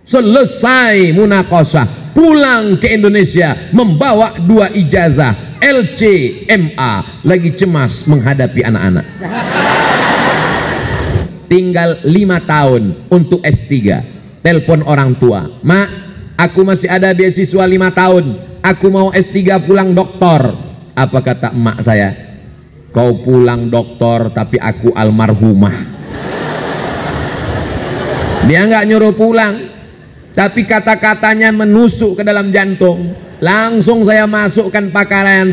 selesai munakosah, pulang ke Indonesia membawa 2 ijazah LCMA, lagi cemas menghadapi anak-anak. Tinggal 5 tahun untuk S3. Telepon orang tua, "Mak, aku masih ada beasiswa 5 tahun, aku mau S3 pulang doktor." Apa kata emak saya? "Kau pulang doktor tapi aku almarhumah." Dia nggak nyuruh pulang, tapi kata-katanya menusuk ke dalam jantung. Langsung saya masukkan pakaian,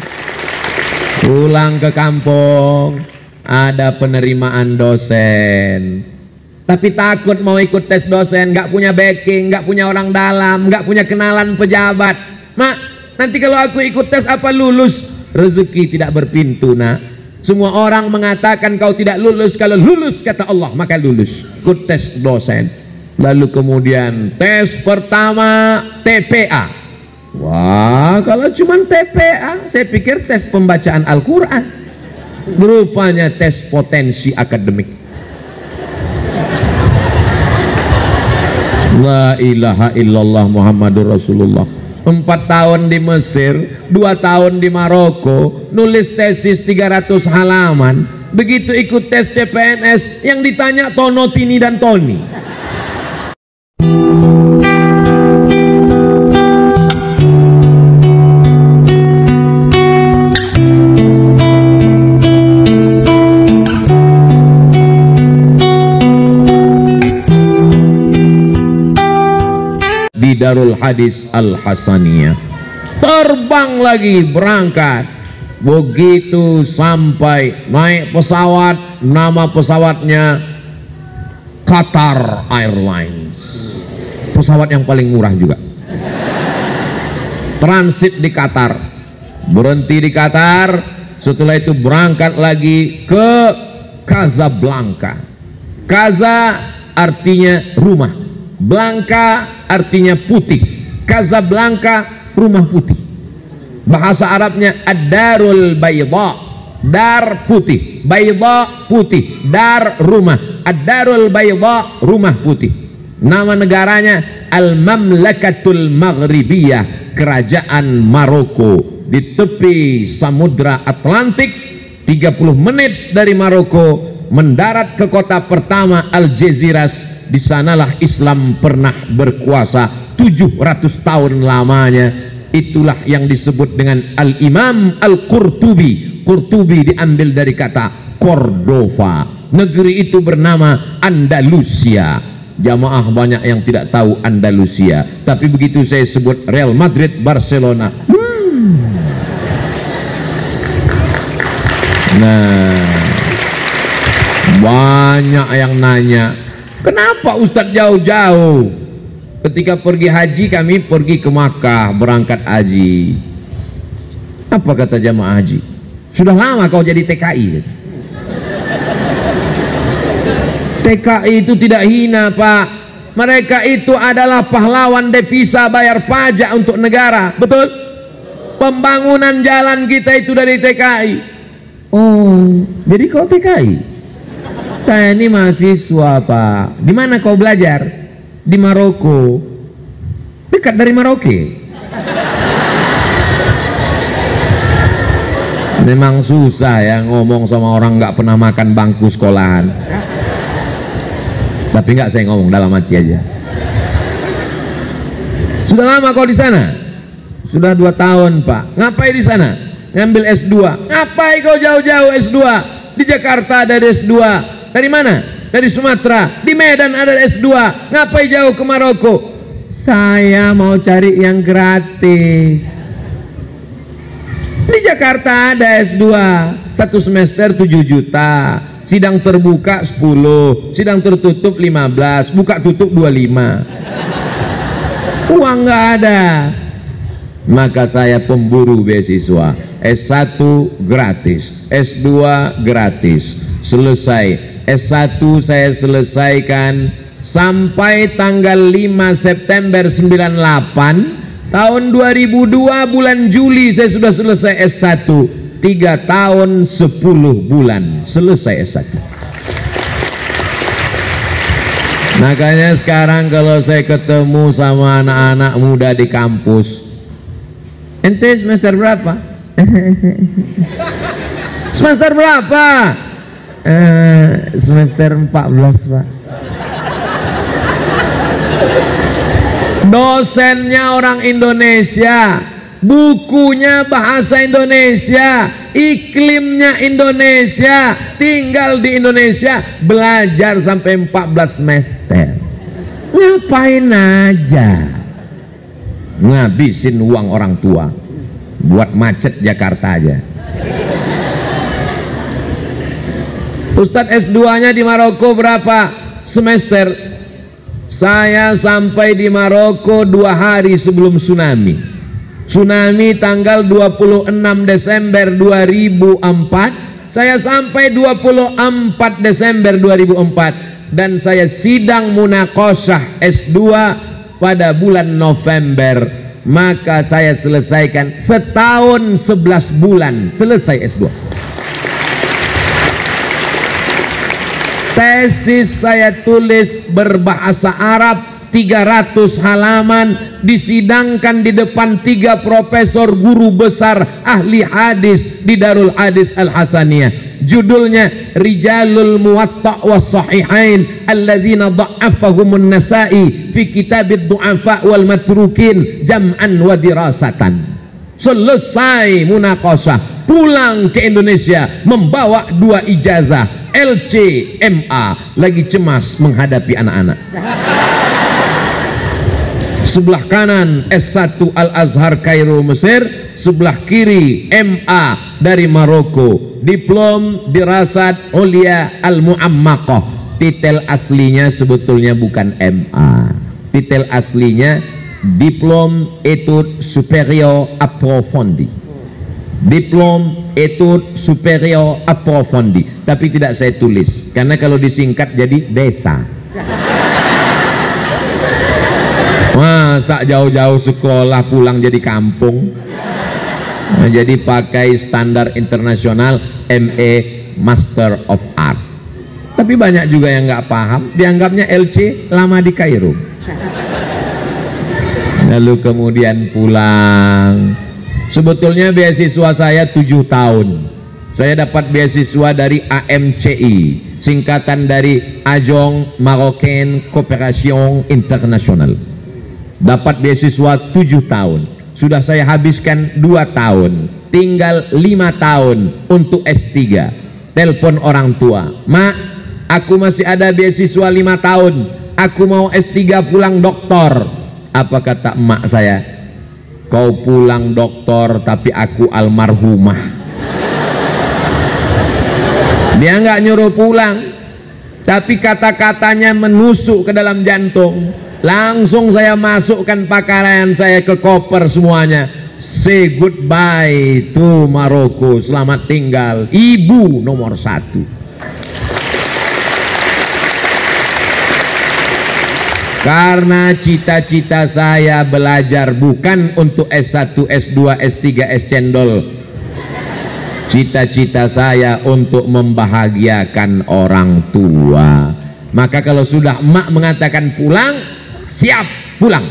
pulang ke kampung. Ada penerimaan dosen, tapi takut mau ikut tes dosen, nggak punya backing, nggak punya orang dalam, nggak punya kenalan pejabat. "Mak, nanti kalau aku ikut tes apa lulus?" Rezeki tidak berpintu, nak. Semua orang mengatakan kau tidak lulus, kalau lulus kata Allah maka lulus. Ikut tes dosen. Lalu kemudian tes pertama TPA. Wah, kalau cuma TPA saya pikir tes pembacaan Al-Quran. Rupanya tes potensi akademik. La ilaha illallah Muhammadur Rasulullah. 4 tahun di Mesir, 2 tahun di Maroko, nulis tesis 300 halaman. Begitu ikut tes CPNS, yang ditanya Tono, Tini, dan Toni. Darul Hadis Al Hasaniyah. Terbang lagi, berangkat. Begitu sampai naik pesawat, nama pesawatnya Qatar Airlines, pesawat yang paling murah juga. Transit di Qatar, berhenti di Qatar, setelah itu berangkat lagi ke Casablanca. Casa artinya rumah, Blanca artinya putih. Casablanca rumah putih. Bahasa Arabnya ad-darul bayda, dar putih, bayda putih, dar rumah, ad-darul bayda rumah putih. Nama negaranya Al-Mamlakatul Maghribiyah, kerajaan Maroko, di tepi Samudra Atlantik. 30 menit dari Maroko, mendarat ke kota pertama Algeciras. Di sanalah Islam pernah berkuasa 700 tahun lamanya. Itulah yang disebut dengan Al-Imam Al-Qurtubi. Qurtubi diambil dari kata Cordova. Negeri itu bernama Andalusia. Jamaah banyak yang tidak tahu Andalusia, tapi begitu saya sebut Real Madrid, Barcelona, nah, banyak yang nanya, kenapa Ustadz jauh-jauh? Ketika pergi haji, kami pergi ke Makkah, berangkat haji. Apa kata jamaah haji? Sudah lama kau jadi TKI. TKI itu tidak hina, Pak. Mereka itu adalah pahlawan devisa bayar pajak untuk negara. Betul? Pembangunan jalan kita itu dari TKI. Oh, jadi kau TKI? Saya ini mahasiswa, Pak. Di mana kau belajar? Di Maroko. Dekat dari Maroke. Memang susah ya ngomong sama orang nggak pernah makan bangku sekolahan. Tapi nggak, saya ngomong dalam hati aja. Sudah lama kau di sana? Sudah 2 tahun, Pak. Ngapain di sana? Ngambil S2. Ngapain kau jauh-jauh S2? Di Jakarta ada S2. Dari mana? Dari Sumatera. Di Medan ada S2. Ngapain jauh ke Maroko? Saya mau cari yang gratis. Di Jakarta ada S2. 1 semester 7 juta. Sidang terbuka 10, sidang tertutup 15, buka tutup 25. Uang nggak ada. Maka saya pemburu beasiswa. S1 gratis, S2 gratis. Selesai. S1 saya selesaikan sampai tanggal 5 September 98. Tahun 2002 bulan Juli saya sudah selesai S1. 3 tahun 10 bulan selesai S1. Makanya sekarang kalau saya ketemu sama anak-anak muda di kampus, ente semester berapa? Semester berapa? Semester 14, Pak. Dosennya orang Indonesia, bukunya bahasa Indonesia, iklimnya Indonesia, tinggal di Indonesia, belajar sampai 14 semester. Ngapain aja ngabisin uang orang tua buat macet Jakarta aja. Ustadz S2 nya di Maroko berapa semester? Saya sampai di Maroko 2 hari sebelum tsunami. Tsunami tanggal 26 Desember 2004. Saya sampai 24 Desember 2004. Dan saya sidang munaqashah S2 pada bulan November. Maka saya selesaikan setahun 11 bulan selesai S2. Tesis saya tulis berbahasa Arab 300 halaman, disidangkan di depan 3 profesor guru besar ahli hadis di Darul Hadis Al Hasaniyah. Judulnya Rijalul Muwatta' was Sahihain alladzina dha'afahumun Nasa'i fi kitabid du'afa wal matrukin jam'an wa dirasatan. Selesai munaqashah, pulang ke Indonesia membawa 2 ijazah LC MA, lagi cemas menghadapi anak-anak. Sebelah kanan S1 Al Azhar Kairo Mesir, sebelah kiri MA dari Maroko, diplom dirasat Ulia Al Muammaqah. Titel aslinya sebetulnya bukan MA, titel aslinya diplom Etudes Supérieures Approfondies, diplom Etudes Supérieures Approfondies, tapi tidak saya tulis karena kalau disingkat jadi desa. Masa jauh-jauh sekolah pulang jadi kampung. Nah, jadi pakai standar internasional MA Master of Art. Tapi banyak juga yang nggak paham, dianggapnya LC lama di Kairo. Lalu kemudian pulang. Sebetulnya beasiswa saya 7 tahun. Saya dapat beasiswa dari AMCI, singkatan dari Agence Marocaine Coopération Internationale. Dapat beasiswa 7 tahun. Sudah saya habiskan 2 tahun, tinggal 5 tahun untuk S3. Telepon orang tua, "Mak, aku masih ada beasiswa 5 tahun, aku mau S3 pulang doktor." Apa kata emak saya? "Kau pulang doktor tapi aku almarhumah." Dia nggak nyuruh pulang, tapi kata-katanya menusuk ke dalam jantung. Langsung saya masukkan pakaian saya ke koper semuanya. Say goodbye to Maroko, selamat tinggal ibu nomor 1. Karena cita-cita saya belajar bukan untuk S1, S2, S3, S cendol. Cita-cita saya untuk membahagiakan orang tua. Maka kalau sudah emak mengatakan pulang, siap pulang.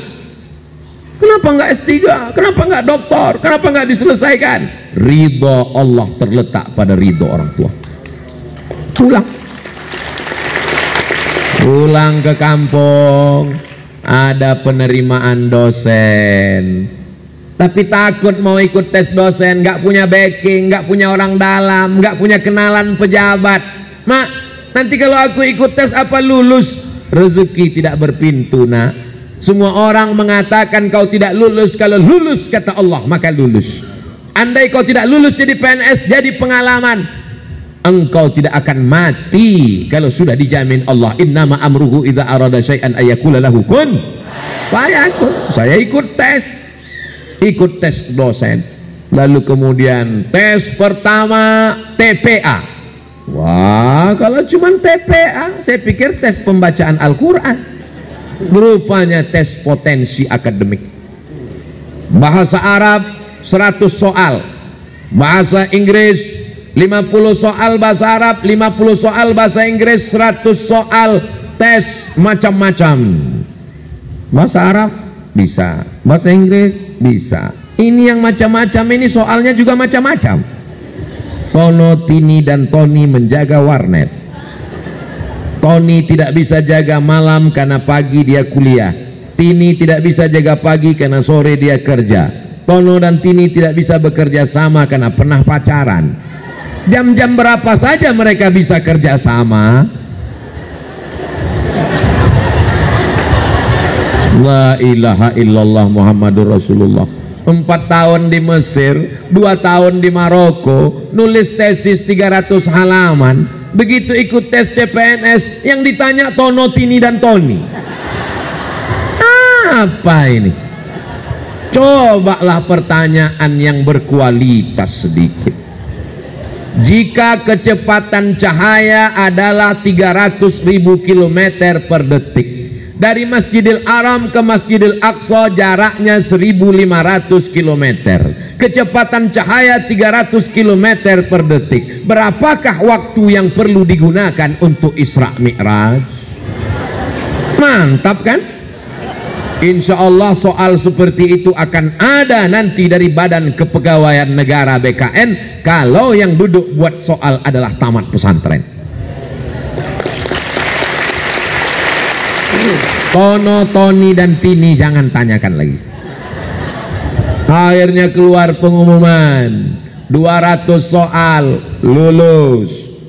Kenapa enggak S3? Kenapa enggak doktor? Kenapa enggak diselesaikan? Ridho Allah terletak pada ridho orang tua. Pulang. Pulang ke kampung, ada penerimaan dosen. Tapi takut mau ikut tes dosen, nggak punya backing, nggak punya orang dalam, nggak punya kenalan pejabat. "Mak, nanti kalau aku ikut tes apa lulus?" Rezeki tidak berpintu, nak. Semua orang mengatakan kau tidak lulus. Kalau lulus kata Allah maka lulus. Andai kau tidak lulus jadi PNS, jadi pengalaman, engkau tidak akan mati kalau sudah dijamin Allah. Innama amruhu idza arada syai'an ayyakula lahu kun fayakun. Saya ikut tes dosen. Lalu kemudian tes pertama TPA. Wah, kalau cuma TPA, saya pikir tes pembacaan Al-Quran. Rupanya tes potensi akademik. Bahasa Arab 100 soal, bahasa Inggris 50 soal bahasa Arab, 50 soal bahasa Inggris, 100 soal tes macam-macam. Bahasa Arab bisa, bahasa Inggris bisa. Ini yang macam-macam ini soalnya juga macam-macam. Tono, Tini, dan Tony menjaga warnet. Tony tidak bisa jaga malam karena pagi dia kuliah. Tini tidak bisa jaga pagi karena sore dia kerja. Tono dan Tini tidak bisa bekerja sama karena pernah pacaran. Jam-jam berapa saja mereka bisa kerja sama? La ilaha illallah Muhammadur Rasulullah. 4 tahun di Mesir, 2 tahun di Maroko, nulis tesis 300 halaman. Begitu ikut tes CPNS, yang ditanya Tono, Tini, dan Tony. Apa ini? Cobalah pertanyaan yang berkualitas sedikit. Jika kecepatan cahaya adalah 300.000 km per detik, dari Masjidil Haram ke Masjidil Aqsa jaraknya 1.500 km, kecepatan cahaya 300 km per detik. Berapakah waktu yang perlu digunakan untuk Isra Mi'raj? Mantap kan? Insya Allah soal seperti itu akan ada nanti dari Badan Kepegawaian Negara BKN kalau yang duduk buat soal adalah tamat pesantren. Tono, Tony, dan Tini jangan tanyakan lagi. Akhirnya keluar pengumuman 200 soal lulus.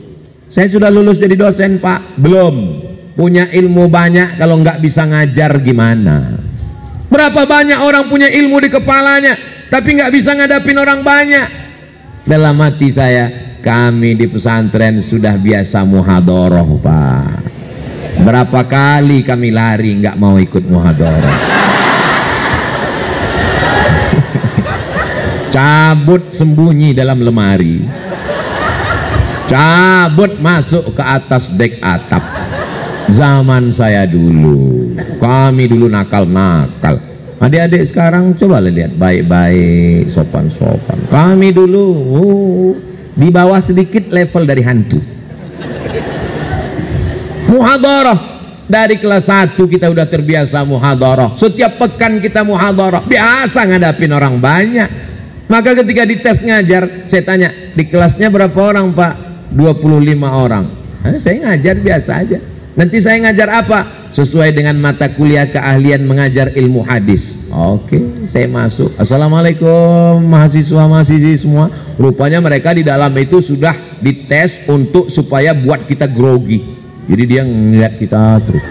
Saya sudah lulus jadi dosen, Pak? Belum. Punya ilmu banyak, kalau nggak bisa ngajar gimana? Berapa banyak orang punya ilmu di kepalanya tapi nggak bisa ngadapin orang banyak. Dalam hati saya, kami di pesantren sudah biasa muhadharah, Pak. Berapa kali kami lari nggak mau ikut muhadharah. Cabut sembunyi dalam lemari, cabut masuk ke atas dek atap. Zaman saya dulu, kami dulu nakal-nakal. Adik-adik sekarang coba lihat baik-baik, sopan-sopan. Kami dulu di bawah sedikit level dari hantu. Muhadharah dari kelas 1 kita udah terbiasa muhadharah. Setiap pekan kita muhadharah, biasa ngadapin orang banyak. Maka ketika dites ngajar, saya tanya, di kelasnya berapa orang, Pak? 25 orang. Saya ngajar biasa aja. Nanti saya ngajar apa? Sesuai dengan mata kuliah keahlian mengajar ilmu hadis. Oke, saya masuk. Assalamualaikum mahasiswa-mahasiswi semua. Rupanya mereka di dalam itu sudah dites untuk supaya buat kita grogi. Jadi dia ngeliat kita terus.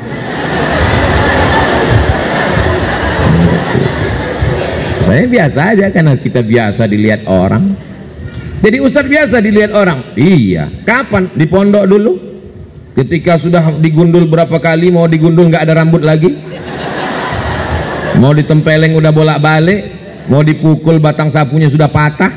Saya biasa aja karena kita biasa dilihat orang. Jadi Ustadz biasa dilihat orang. Iya. Kapan? Di pondok dulu. Ketika sudah digundul berapa kali, mau digundul nggak ada rambut lagi, mau ditempeleng udah bolak-balik, mau dipukul batang sapunya sudah patah.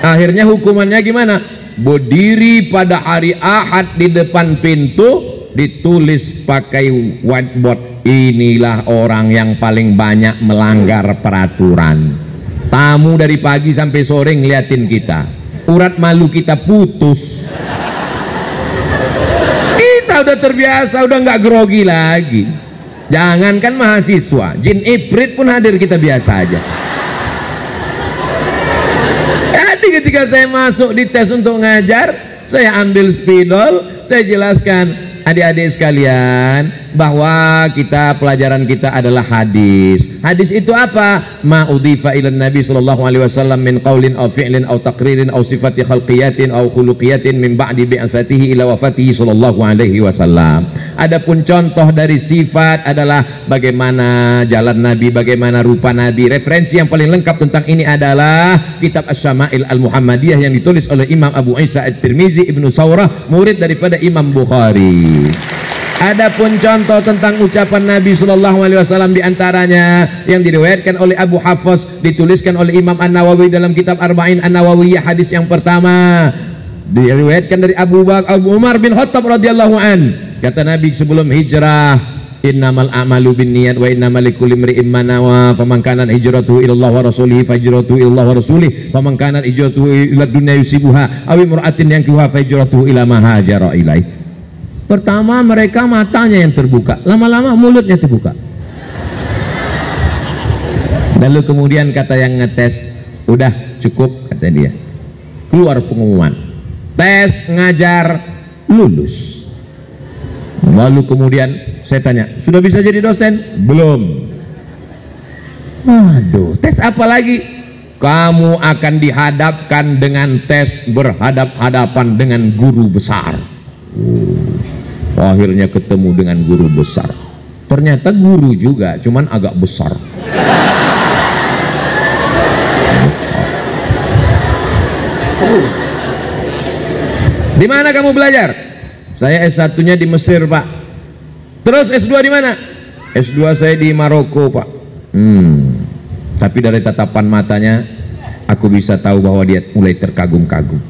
Akhirnya hukumannya gimana? Berdiri pada hari Ahad di depan pintu, ditulis pakai whiteboard, inilah orang yang paling banyak melanggar peraturan. Tamu dari pagi sampai sore ngeliatin kita, urat malu kita putus. Kita udah terbiasa, udah nggak grogi lagi. Jangankan mahasiswa, jin ifrit pun hadir kita biasa aja. Jadi ketika saya masuk di tes untuk ngajar, saya ambil spidol, saya jelaskan, adik-adik sekalian, bahwa pelajaran kita adalah hadis. Hadis itu apa? Ma udhifa ilan Nabi sallallahu alaihi wasallam min qaulin aw fi'lin aw taqririn aw sifati khalqiyatin aw khuluqiyatin min ba'di bi'asatihi ila wafatihi sallallahu alaihi wasallam. Adapun contoh dari sifat adalah bagaimana jalan Nabi, bagaimana rupa Nabi. Referensi yang paling lengkap tentang ini adalah kitab Asy-Syama'il Al-Muhammadiyah yang ditulis oleh Imam Abu Isa At-Tirmizi Ibnu Saurah, murid daripada Imam Bukhari. Adapun contoh tentang ucapan Nabi Sallallahu Alaihi Wasallam diantaranya yang diriwayatkan oleh Abu Hafs, dituliskan oleh Imam An-Nawawi dalam kitab Arba'in An-Nawawiyah. Hadis yang pertama diriwayatkan dari Abu Umar bin Khattab radhiyallahu an. Kata Nabi sebelum hijrah, innamal a'malu binniyat wa innamal likulli imri'in ma nawa, faman kanat hijratuhu ila Allah wa rasulihi fahijratuhu ila Allah wa rasulihi, faman kanat hijratuhu ila dunya yusibuha aw imra'atin yankihuha fahijratuhu ila ma hajara ilaih. Pertama mereka matanya yang terbuka, lama-lama mulutnya terbuka. Lalu kemudian kata yang ngetes, udah cukup, kata dia. Keluar pengumuman, tes ngajar lulus. Lalu kemudian saya tanya, sudah bisa jadi dosen? Belum. Waduh, tes apa lagi? Kamu akan dihadapkan dengan tes berhadap-hadapan dengan guru besar. Akhirnya ketemu dengan guru besar. Ternyata guru juga, cuman agak besar. Di mana kamu belajar? Saya S1-nya di Mesir, Pak. Terus S2 di mana? S2 saya di Maroko, Pak. Tapi dari tatapan matanya aku bisa tahu bahwa dia mulai terkagum-kagum.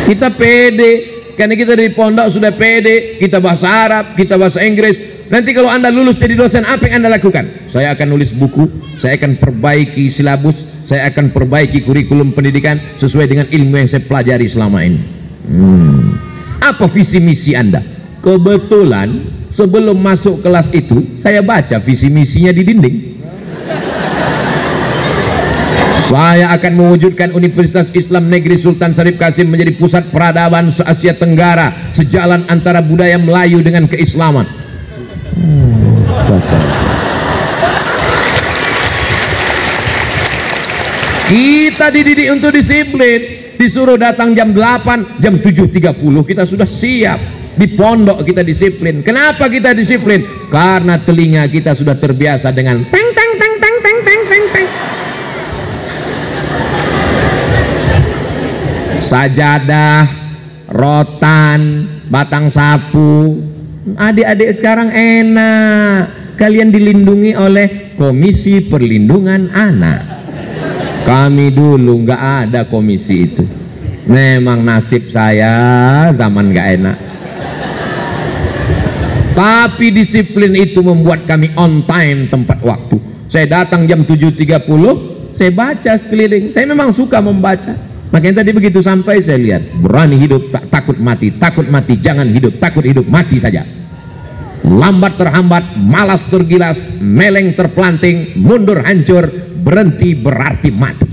Kita pede, karena kita dari pondok sudah pede. Kita bahasa Arab, kita bahasa Inggris. Nanti kalau Anda lulus jadi dosen, apa yang Anda lakukan? Saya akan nulis buku, saya akan perbaiki silabus, saya akan perbaiki kurikulum pendidikan sesuai dengan ilmu yang saya pelajari selama ini. Apa visi misi Anda? Kebetulan sebelum masuk kelas itu saya baca visi misinya di dinding. Saya akan mewujudkan Universitas Islam Negeri Sultan Syarif Kasim menjadi pusat peradaban se-Asia Tenggara, sejalan antara budaya Melayu dengan keislaman. Kita dididik untuk disiplin, disuruh datang jam 8, jam 7.30 kita sudah siap. Di pondok kita disiplin. Kenapa kita disiplin? Karena telinga kita sudah terbiasa dengan teng teng teng teng teng teng teng teng. Sajadah, rotan, batang sapu. Adik-adik sekarang enak, kalian dilindungi oleh Komisi Perlindungan Anak. Kami dulu nggak ada komisi itu. Memang nasib saya zaman nggak enak. Tapi disiplin itu membuat kami on time tempat waktu. Saya datang jam 7.30, saya baca sekeliling. Saya memang suka membaca. Makanya tadi begitu sampai saya lihat, berani hidup tak takut mati, jangan hidup, takut hidup, mati saja. Lambat terhambat, malas tergilas, meleng terpelanting, mundur hancur, berhenti berarti mati.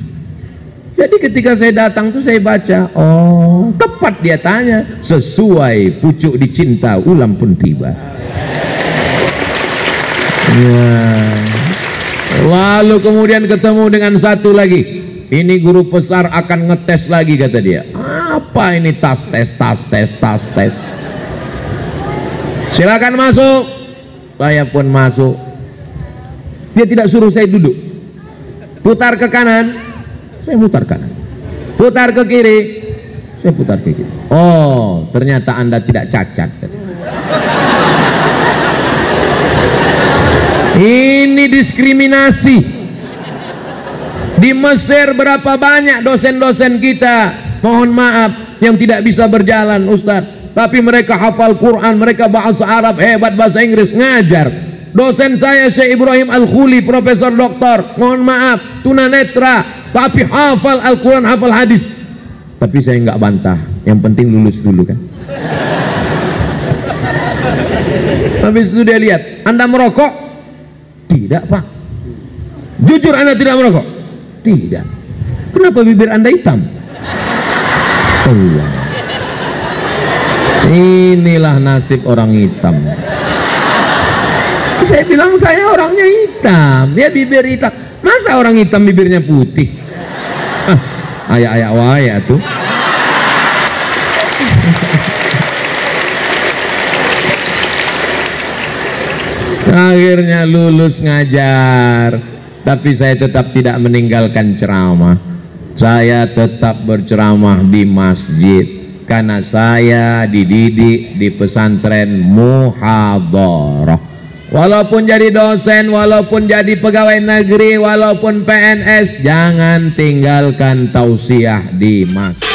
Jadi ketika saya datang tuh saya baca, oh tepat dia tanya, sesuai pucuk dicinta ulam pun tiba. Ya. Lalu kemudian ketemu dengan satu lagi. Ini guru besar akan ngetes lagi, kata dia. Apa ini tas tes. Silakan masuk. Saya pun masuk. Dia tidak suruh saya duduk. Putar ke kanan, saya mutar kanan. Putar ke kiri, saya putar ke kiri. Oh, ternyata Anda tidak cacat. Ini diskriminasi. Di Mesir berapa banyak dosen-dosen kita, mohon maaf, yang tidak bisa berjalan, Ustadz. Tapi mereka hafal Quran, mereka bahasa Arab hebat, bahasa Inggris, ngajar. Dosen saya Syekh Ibrahim Al-Khuli, Profesor Doktor, mohon maaf, tunanetra, tapi hafal Al-Quran, hafal hadis. Tapi saya nggak bantah, yang penting lulus dulu kan. Habis itu dia lihat, Anda merokok? Tidak, Pak. Jujur Anda tidak merokok? Tidak. Kenapa bibir Anda hitam? Allah. Inilah nasib orang hitam. Saya bilang saya orangnya hitam, dia bibir hitam. Masa orang hitam bibirnya putih? Ayak-ayak waya tuh. Akhirnya lulus ngajar, tapi saya tetap tidak meninggalkan ceramah. Saya tetap berceramah di masjid karena saya dididik di pesantren muhadharah. Walaupun jadi dosen, walaupun jadi pegawai negeri, walaupun PNS, jangan tinggalkan tausiah di masjid.